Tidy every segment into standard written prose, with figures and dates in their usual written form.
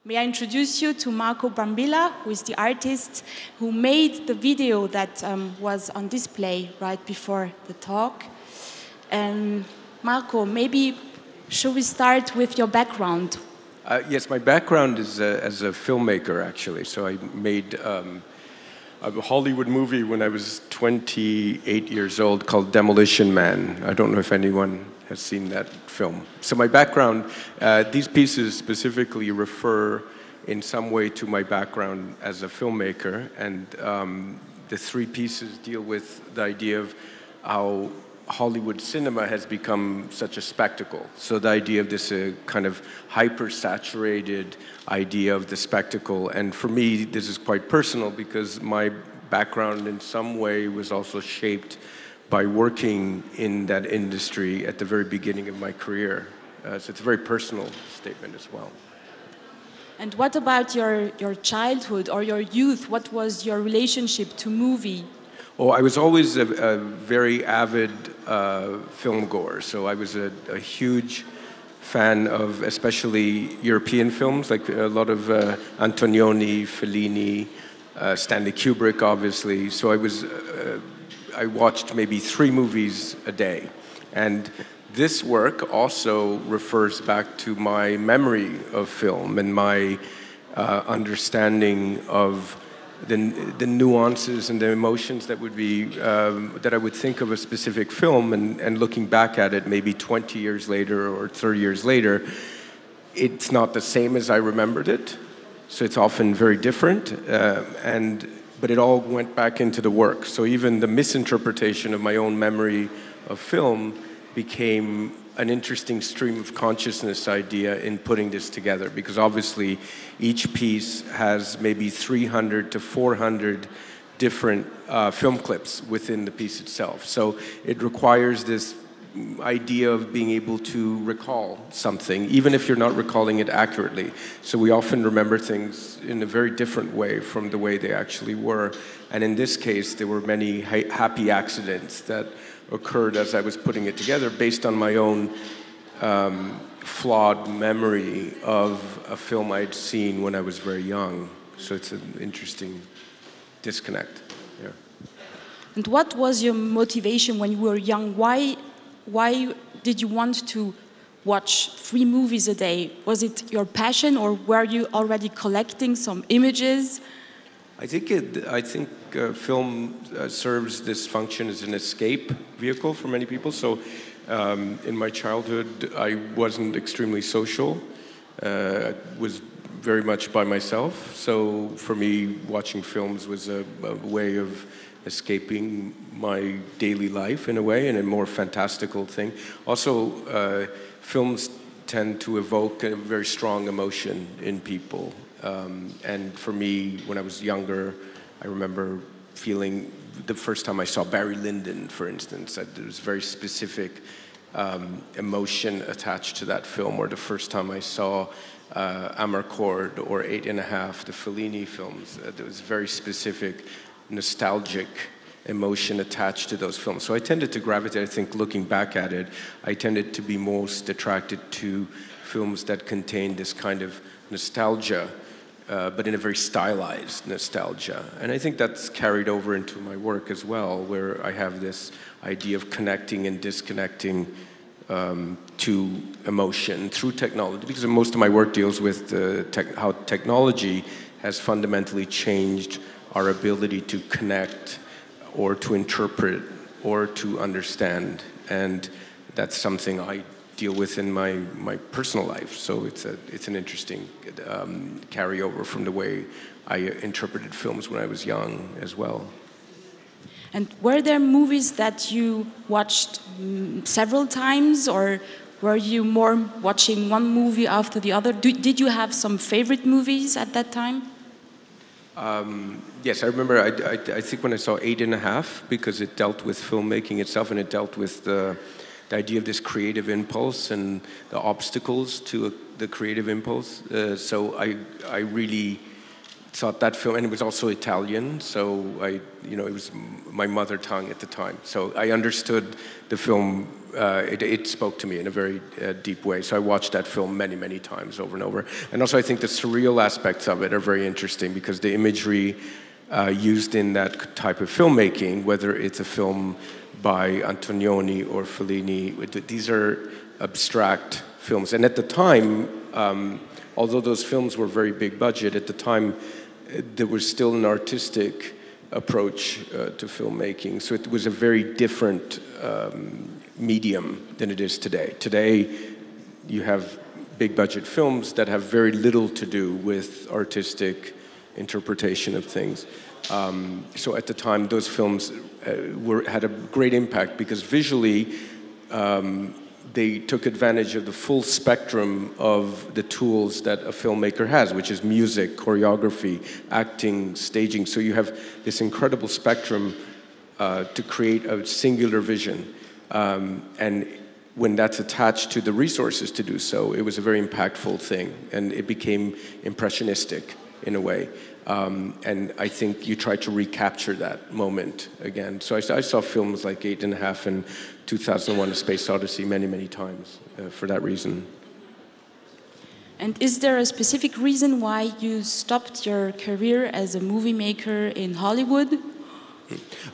May I introduce you to Marco Brambilla, who is the artist who made the video that was on display right before the talk. Marco, maybe should we start with your background? Yes, my background is as a filmmaker, actually. So I made a Hollywood movie when I was 28 years old called Demolition Man. I don't know if anyone has seen that film. So my background, these pieces specifically refer in some way to my background as a filmmaker, and the three pieces deal with the idea of how Hollywood cinema has become such a spectacle. So the idea of this kind of hyper-saturated idea of the spectacle, and for me this is quite personal because my background in some way was also shaped by working in that industry at the very beginning of my career. So it's a very personal statement as well. And what about your childhood or your youth? What was your relationship to movie? Oh, I was always a very avid film goer. So I was a huge fan of especially European films, like a lot of Antonioni, Fellini, Stanley Kubrick, obviously. So I watched maybe 3 movies a day. And this work also refers back to my memory of film and my understanding of the nuances and the emotions that would be that I would think of a specific film, and looking back at it maybe 20 years later or 30 years later, it's not the same as I remembered it. So it's often very different, but it all went back into the work. So even the misinterpretation of my own memory of film became an interesting stream of consciousness idea in putting this together, because obviously each piece has maybe 300 to 400 different film clips within the piece itself. So it requires this idea of being able to recall something, even if you're not recalling it accurately. So we often remember things in a very different way from the way they actually were. And in this case, there were many happy accidents that occurred as I was putting it together based on my own flawed memory of a film I'd seen when I was very young. So it's an interesting disconnect. Yeah. And what was your motivation when you were young? Why did you want to watch 3 movies a day? Was it your passion, or were you already collecting some images? I think film serves this function as an escape vehicle for many people. So in my childhood, I wasn't extremely social. I was very much by myself. So for me, watching films was a way of escaping my daily life in a way, and a more fantastical thing. Also, films tend to evoke a very strong emotion in people. And for me, when I was younger, I remember feeling the first time I saw Barry Lyndon, for instance, that there was very specific emotion attached to that film, or the first time I saw Amarcord or 8½, the Fellini films, there was very specific nostalgic emotion attached to those films. So I tended to gravitate, I think, looking back at it, I tended to be most attracted to films that contained this kind of nostalgia, but in a very stylized nostalgia. And I think that's carried over into my work as well, where I have this idea of connecting and disconnecting to emotion through technology, because most of my work deals with how technology has fundamentally changed our ability to connect or to interpret or to understand. And that's something I deal with in my personal life. So it's an interesting carryover from the way I interpreted films when I was young as well. And were there movies that you watched several times, or were you more watching one movie after the other? Did you have some favorite movies at that time? Yes, I remember, I think when I saw 8½, because it dealt with filmmaking itself, and it dealt with the idea of this creative impulse and the obstacles to the creative impulse. So I really thought that film, and it was also Italian, so it was my mother tongue at the time. So I understood the film it spoke to me in a very deep way. So I watched that film many, many times over and over. And also I think the surreal aspects of it are very interesting because the imagery used in that type of filmmaking, whether it's a film by Antonioni or Fellini, these are abstract films. And at the time, although those films were very big budget, at the time there was still an artistic approach to filmmaking. So it was a very different medium than it is today. Today, you have big budget films that have very little to do with artistic interpretation of things. So at the time, those films had a great impact because visually, they took advantage of the full spectrum of the tools that a filmmaker has, which is music, choreography, acting, staging. So you have this incredible spectrum to create a singular vision. And when that's attached to the resources to do so, it was a very impactful thing. And it became impressionistic in a way. And I think you try to recapture that moment again. So I saw films like 8½" and 2001: A Space Odyssey many, many times for that reason. And is there a specific reason why you stopped your career as a movie maker in Hollywood?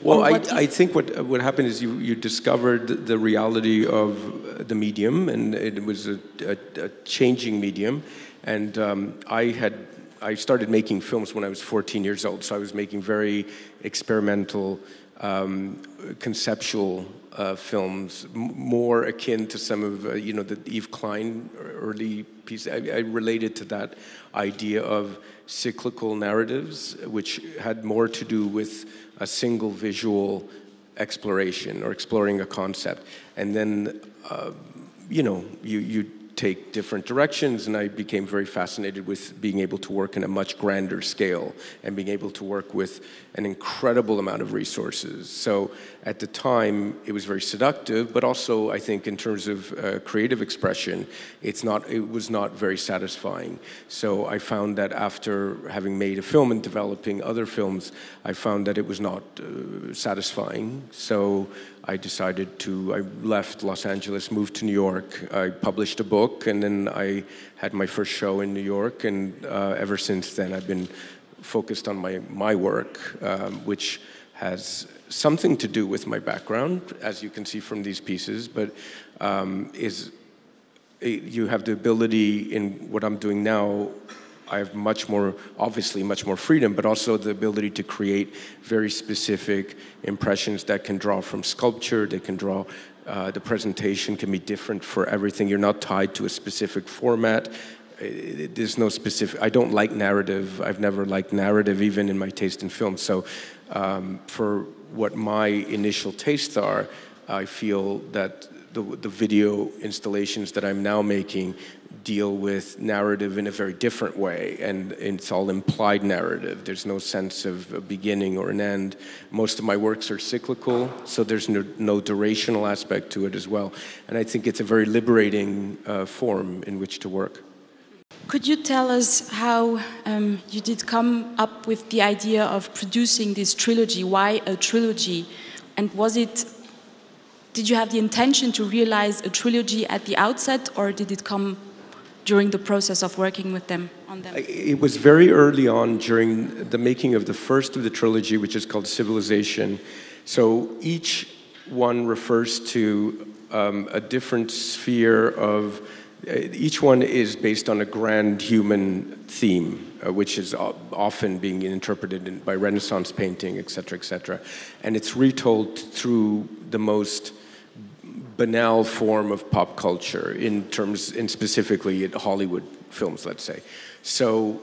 Well, I think what happened is you discovered the reality of the medium, and it was a changing medium. And I started making films when I was 14 years old, so I was making very experimental, conceptual films, more akin to some of the Yves Klein early pieces. I related to that idea of cyclical narratives, which had more to do with a single visual exploration or exploring a concept, and then you take different directions, and I became very fascinated with being able to work in a much grander scale and being able to work with an incredible amount of resources. So at the time, it was very seductive, but also I think in terms of creative expression, it was not very satisfying. So I found that after having made a film and developing other films, I found that it was not satisfying. So I left Los Angeles, moved to New York. I published a book, and then I had my first show in New York, and ever since then I've been focused on my work, which has something to do with my background, as you can see from these pieces, but you have the ability in what I'm doing now. I have obviously much more freedom, but also the ability to create very specific impressions that can draw from sculpture, they can draw, the presentation can be different for everything. You're not tied to a specific format. There's no specific, I don't like narrative. I've never liked narrative, even in my taste in film. So for what my initial tastes are, I feel that the video installations that I'm now making deal with narrative in a very different way, and it's all implied narrative. There's no sense of a beginning or an end. Most of my works are cyclical, so there's no durational aspect to it as well. And I think it's a very liberating form in which to work. Could you tell us how you did come up with the idea of producing this trilogy? Why a trilogy? And did you have the intention to realize a trilogy at the outset, or did it come during the process of working with them on them? It was very early on during the making of the first of the trilogy, which is called Civilization. So each one refers to a different sphere of, each one is based on a grand human theme, which is often being interpreted by Renaissance painting, et cetera, and it's retold through the most banal form of pop culture in specifically Hollywood films, let's say. So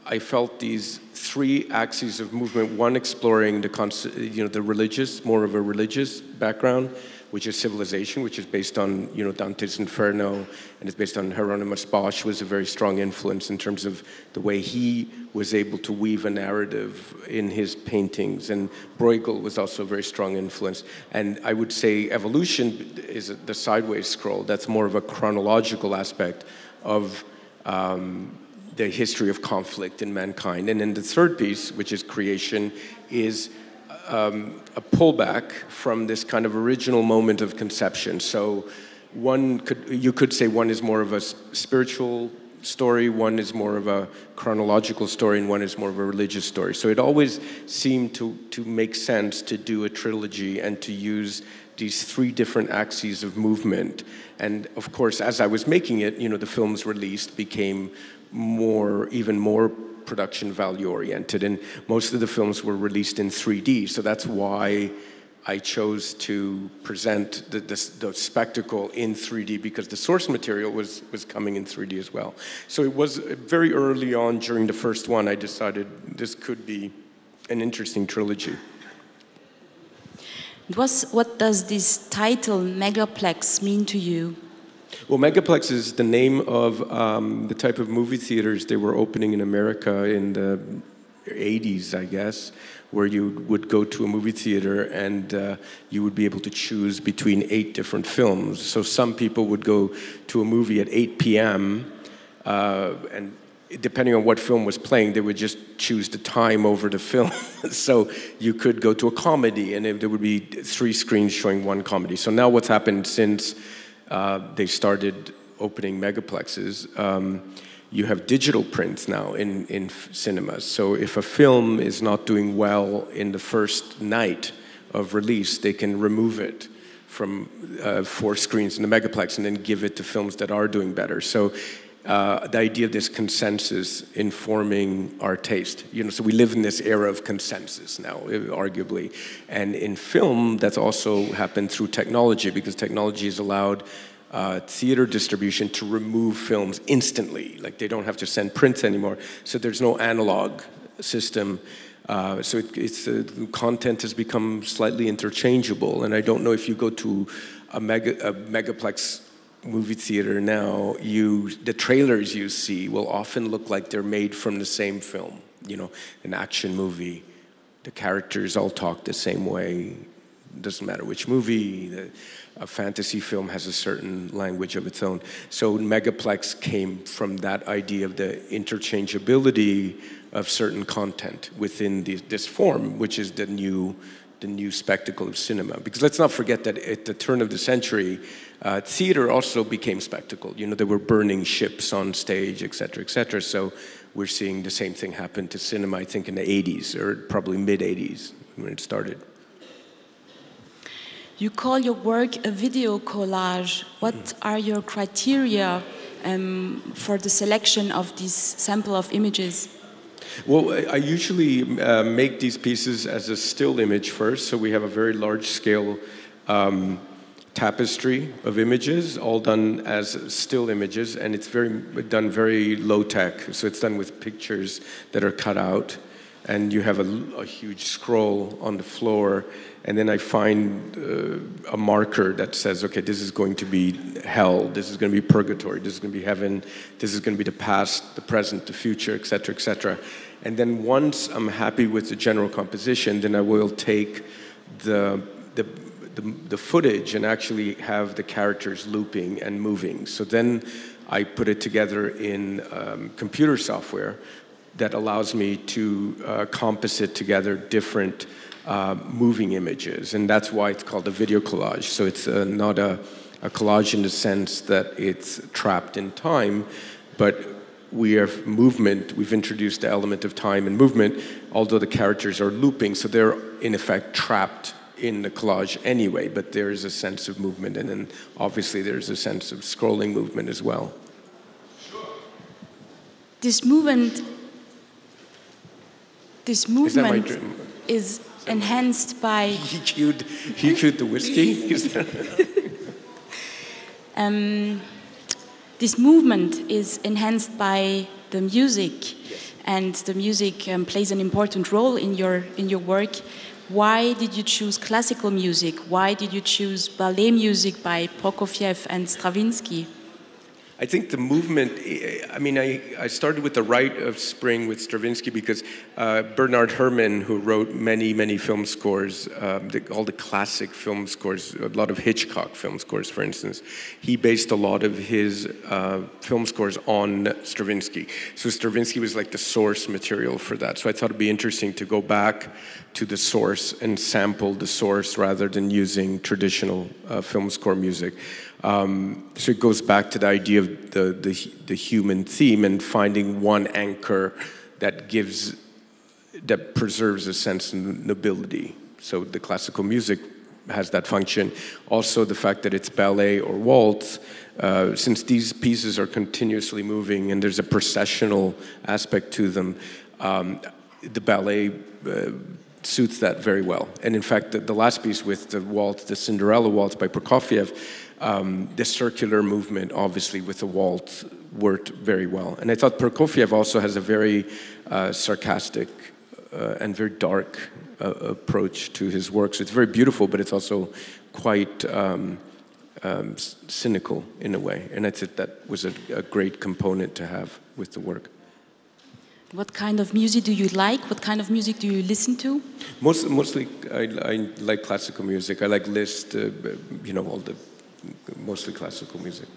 I felt these three axes of movement, one exploring the religious, more of a religious background, which is Civilization, which is based on Dante's Inferno, and it's based on Hieronymus Bosch, was a very strong influence in terms of the way he was able to weave a narrative in his paintings, and Bruegel was also a very strong influence. And I would say Evolution is the sideways scroll. That's more of a chronological aspect of the history of conflict in mankind. And then the third piece, which is Creation, is a pullback from this kind of original moment of conception. So you could say one is more of a spiritual story, one is more of a chronological story, and one is more of a religious story. So it always seemed to make sense to do a trilogy and to use these three different axes of movement. And of course, as I was making it, the films released became even more production value oriented, and most of the films were released in 3D. So that's why I chose to present the spectacle in 3D, because the source material was coming in 3D as well. So it was very early on during the first one, I decided this could be an interesting trilogy. What does this title, Megaplex, mean to you? Well, Megaplex is the name of the type of movie theaters they were opening in America in the 80s, I guess, where you would go to a movie theater and you would be able to choose between 8 different films. So some people would go to a movie at 8 p.m. And depending on what film was playing, they would just choose the time over the film. So you could go to a comedy, and there would be 3 screens showing one comedy. So now what's happened since they started opening megaplexes, you have digital prints now in cinemas. So if a film is not doing well in the first night of release, they can remove it from 4 screens in the megaplex and then give it to films that are doing better. So the idea of this consensus informing our taste. So we live in this era of consensus now, arguably. And in film, that's also happened through technology, because technology has allowed theater distribution to remove films instantly. Like, they don't have to send prints anymore. So there's no analog system. So content has become slightly interchangeable. And I don't know if you go to a megaplex movie theater now, the trailers you see will often look like they're made from the same film. An action movie, the characters all talk the same way. Doesn't matter which movie. A fantasy film has a certain language of its own. So Megaplex came from that idea of the interchangeability of certain content within this form, which is the new spectacle of cinema. Because let's not forget that at the turn of the century, theater also became spectacle. There were burning ships on stage, et cetera, et cetera. So we're seeing the same thing happen to cinema, I think, in the 80s, or probably mid-80s when it started. You call your work a video collage. What are your criteria for the selection of this sample of images? Well, I usually make these pieces as a still image first. So we have a very large-scale tapestry of images, all done as still images, and it's done very low-tech. So it's done with pictures that are cut out, and you have a huge scroll on the floor, and then I find a marker that says, okay, this is going to be hell, this is going to be purgatory, this is going to be heaven, this is going to be the past, the present, the future, et cetera, et cetera. And then once I'm happy with the general composition, then I will take the footage and actually have the characters looping and moving. So then I put it together in computer software that allows me to composite together different moving images. And that's why it's called a video collage. So it's not a collage in the sense that it's trapped in time, but we have movement. We've introduced the element of time and movement, although the characters are looping, so they're in effect trapped in the collage anyway, but there is a sense of movement, and then obviously there's a sense of scrolling movement as well. This movement is enhanced by... He cued the whiskey? This movement is enhanced by the music, yes. And the music plays an important role in your work. Why did you choose classical music? Why did you choose ballet music by Prokofiev and Stravinsky? I think the movement, I mean, I started with the Rite of Spring with Stravinsky because Bernard Herrmann, who wrote many, many film scores, all the classic film scores, a lot of Hitchcock film scores, for instance, he based a lot of his film scores on Stravinsky. So Stravinsky was like the source material for that. So I thought it'd be interesting to go back to the source and sample the source rather than using traditional film score music. So it goes back to the idea of the human theme and finding one anchor that preserves a sense of nobility. So the classical music has that function. Also the fact that it's ballet or waltz, since these pieces are continuously moving and there's a processional aspect to them, the ballet suits that very well. And in fact, the last piece with the waltz, the Cinderella Waltz by Prokofiev, the circular movement, obviously, with the waltz worked very well. And I thought Prokofiev also has a very sarcastic and very dark approach to his work. So it's very beautiful, but it's also quite cynical in a way. And I think that was a great component to have with the work. What kind of music do you like? What kind of music do you listen to? Mostly, I like classical music. I like Liszt, you know, mostly classical music.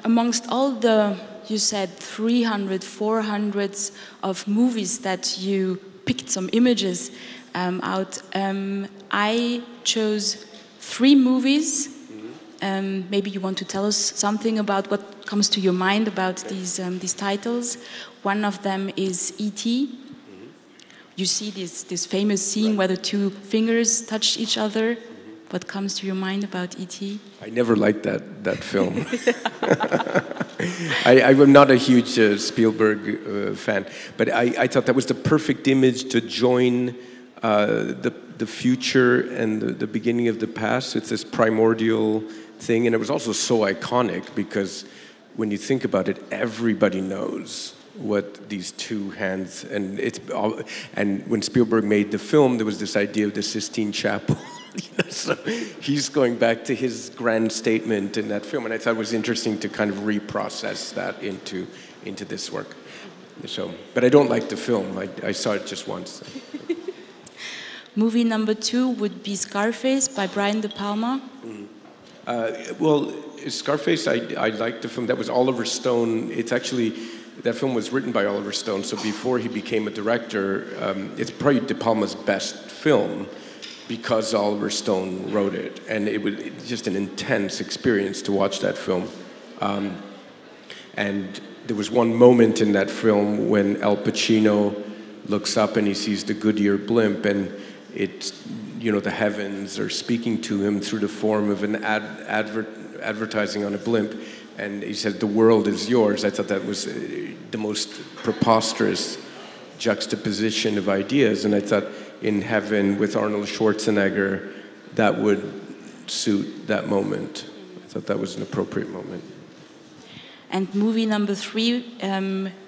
Amongst all the, you said 300, 400 of movies that you picked some images out, I chose 3 movies. Maybe you want to tell us something about what comes to your mind about these titles. One of them is E.T. You see this famous scene where the 2 fingers touch each other. What comes to your mind about E.T.? I never liked that film. I'm not a huge Spielberg fan, but I thought that was the perfect image to join the future and the beginning of the past. It's this primordial thing, and it was also so iconic because when you think about it, everybody knows what these 2 hands, and when Spielberg made the film, there was this idea of the Sistine Chapel. So he's going back to his grand statement in that film, and I thought it was interesting to kind of reprocess that into this work. So, but I don't like the film. I saw it just once. Movie number 2 would be Scarface by Brian De Palma. Well, Scarface, I liked the film. That was Oliver Stone. It's actually, that film was written by Oliver Stone, so before he became a director, it's probably De Palma's best film because Oliver Stone wrote it. And it was just an intense experience to watch that film. And there was one moment in that film when Al Pacino looks up and he sees the Goodyear blimp, and it's, you know, the heavens are speaking to him through the form of an advertising on a blimp, and he said, "The world is yours." I thought that was the most preposterous juxtaposition of ideas, and I thought in Heaven with Arnold Schwarzenegger, that would suit that moment. I thought that was an appropriate moment. And movie number 3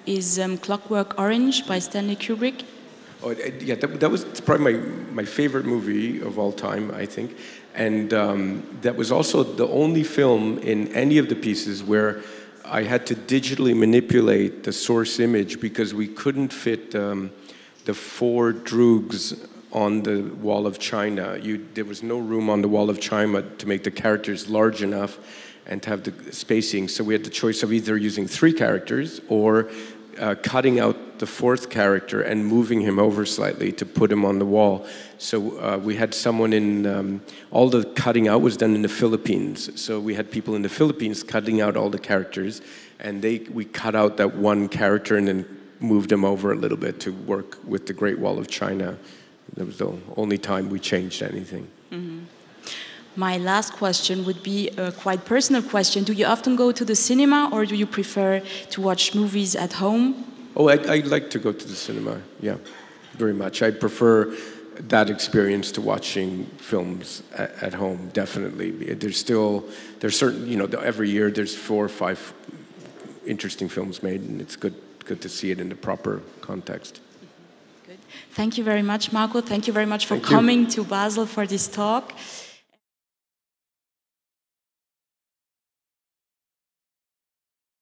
is Clockwork Orange by Stanley Kubrick. Oh, yeah, that was probably my favorite movie of all time, I think. And that was also the only film in any of the pieces where I had to digitally manipulate the source image because we couldn't fit the 4 droogs on the wall of China. There was no room on the wall of China to make the characters large enough and to have the spacing. So we had the choice of either using 3 characters or cutting out the 4th character and moving him over slightly to put him on the wall. So we had someone in, all the cutting out was done in the Philippines. So we had people in the Philippines cutting out all the characters, and we cut out that 1 character and then moved him over a little bit to work with the Great Wall of China. That was the only time we changed anything. Mm-hmm. My last question would be a quite personal question. Do you often go to the cinema, or do you prefer to watch movies at home? Oh, I like to go to the cinema, yeah, very much. I prefer that experience to watching films at home, definitely. There's certain, you know, every year there's 4 or 5 interesting films made, and it's good to see it in the proper context. Good. Thank you very much, Marco. Thank you very much for coming to Basel for this talk.